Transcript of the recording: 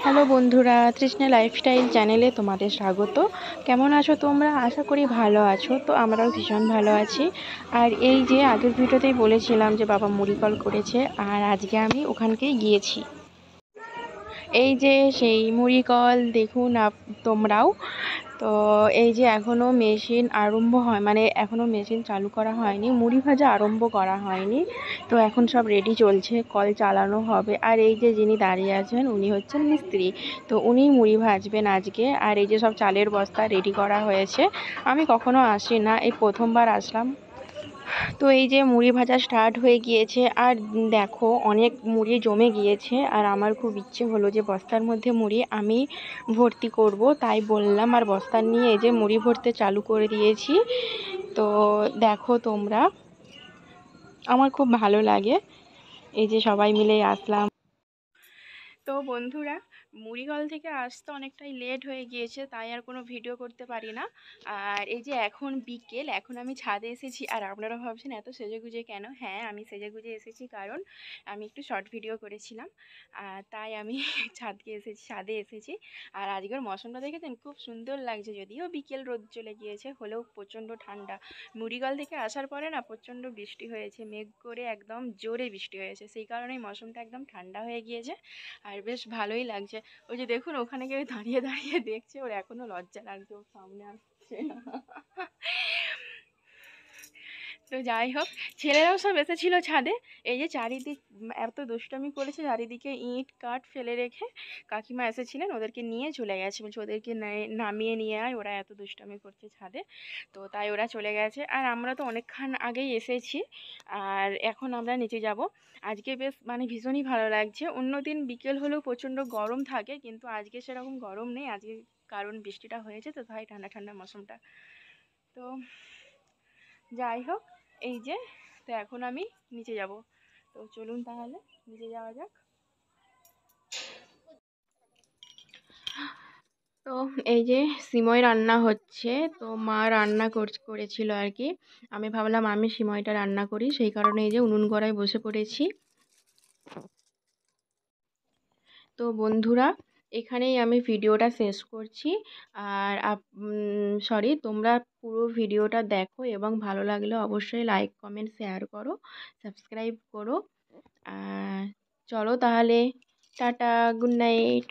Hello বন্ধুরা, তৃষ্ণা lifestyle চ্যানেলে তোমাদের স্বাগত। কেমন আছো তোমরা? আশা করি ভালো আছো। তো আমরাও ভীষণ ভালো আছি। আর এই যে আগের ভিডিওতেই বলেছিলাম যে বাবা মুড়ি কল করেছে, আর আজকে আমি ওখানকেই গিয়েছি। এই যে সেই মুড়ি কল দেখুন তোমরাও। তো এই যে এখনও মেশিন আরম্ভ হয়, মানে এখনও মেশিন চালু করা হয়নি, মুড়ি ভাজা আরম্ভ করা হয়নি। তো এখন সব রেডি চলছে, কল চালানো হবে। আর এই যে যিনি দাঁড়িয়ে আছেন উনি হচ্ছেন মিস্ত্রি, তো উনি মুড়ি ভাজবেন আজকে। আর এই যে সব চালের বস্তা রেডি করা হয়েছে। আমি কখনো আসি না, এই প্রথমবার আসলাম। তো এই যে মুড়ি ভাজা স্টার্ট হয়ে গিয়েছে। আর দেখো অনেক মুড়ি জমে গিয়েছে, আর আমার খুব ইচ্ছে হলো যে বস্তার মধ্যে মুড়ি আমি ভর্তি করব, তাই বললাম। আর বস্তা নিয়ে এই যে মুড়ি ভরতে চালু করে দিয়েছি। তো দেখো তোমরা, আমার খুব ভালো লাগে এই যে সবাই মিলে আসলাম। তো বন্ধুরা, মুড়িগল থেকে আসতে অনেকটাই লেট হয়ে গিয়েছে, তাই আর কোনো ভিডিও করতে পারি না। আর এই যে এখন বিকেল, এখন আমি ছাদে এসেছি। আর আপনারা ভাবছেন এত সেজেগুজে কেন? হ্যাঁ, আমি সেজেগুজে এসেছি কারণ আমি একটু শর্ট ভিডিও করেছিলাম, তাই আমি ছাদে এসেছি। আর আজকের মৌসুমটা দেখেছেন, খুব সুন্দর লাগছে। যদিও বিকেল রোদ চলে গিয়েছে, হলেও প্রচণ্ড ঠান্ডা। মুড়িগল থেকে আসার পরে না প্রচণ্ড বৃষ্টি হয়েছে, মেঘ করে একদম জোরে বৃষ্টি হয়েছে, সেই কারণেই মৌসুমটা একদম ঠান্ডা হয়ে গিয়েছে। আর বেশ ভালোই লাগছে। ওই যে দেখুন ওখানে কেউ দাঁড়িয়ে দাঁড়িয়ে দেখছে, ওর এখনো লজ্জা লাগছে, ওর সামনে আসছে। তো যাই হোক, ছেলেরাও সব এসেছিল ছাদে। এই যে চারিদিক এত দুষ্টামি করেছে, চারিদিকে ইট কাঠ ফেলে রেখে কাকিমা এসেছিলেন, ওদেরকে নিয়ে চলে গেছে। বলছে ওদেরকে নামিয়ে নিয়ে আয়, ওরা এত দুষ্টামি করছে ছাদে। তো তাই ওরা চলে গেছে। আর আমরা তো অনেকক্ষণ আগেই এসেছি, আর এখন আমরা নিচে যাব। আজকে বেশ মানে ভীষণই ভালো লাগছে। অন্যদিন বিকেল হলেও প্রচণ্ড গরম থাকে, কিন্তু আজকে সেরকম গরম নেই আজকে, কারণ বৃষ্টিটা হয়েছে, তো তাই ঠান্ডা ঠান্ডা মৌসুমটা। তো যাই হোক, এই যে, তো এখন আমি নিচে যাব। তো চলুন তাহলে নিচে যাওয়া যাক। তো এই যে সিমই রান্না হচ্ছে, তো মা রান্না করেছিল আর কি। আমি ভাবলাম আমি সিমইটা রান্না করি, সেই কারণে এই যে উনুন গড়ায় বসে পড়েছি। তো বন্ধুরা, এখানেই আমি ভিডিওটা শেষ করছি। আর সরি, তোমরা পুরো ভিডিওটা দেখো এবং ভালো লাগলে অবশ্যই লাইক কমেন্ট শেয়ার করো, সাবস্ক্রাইব করো। চলো তাহলে, টাটা, গুড নাইট।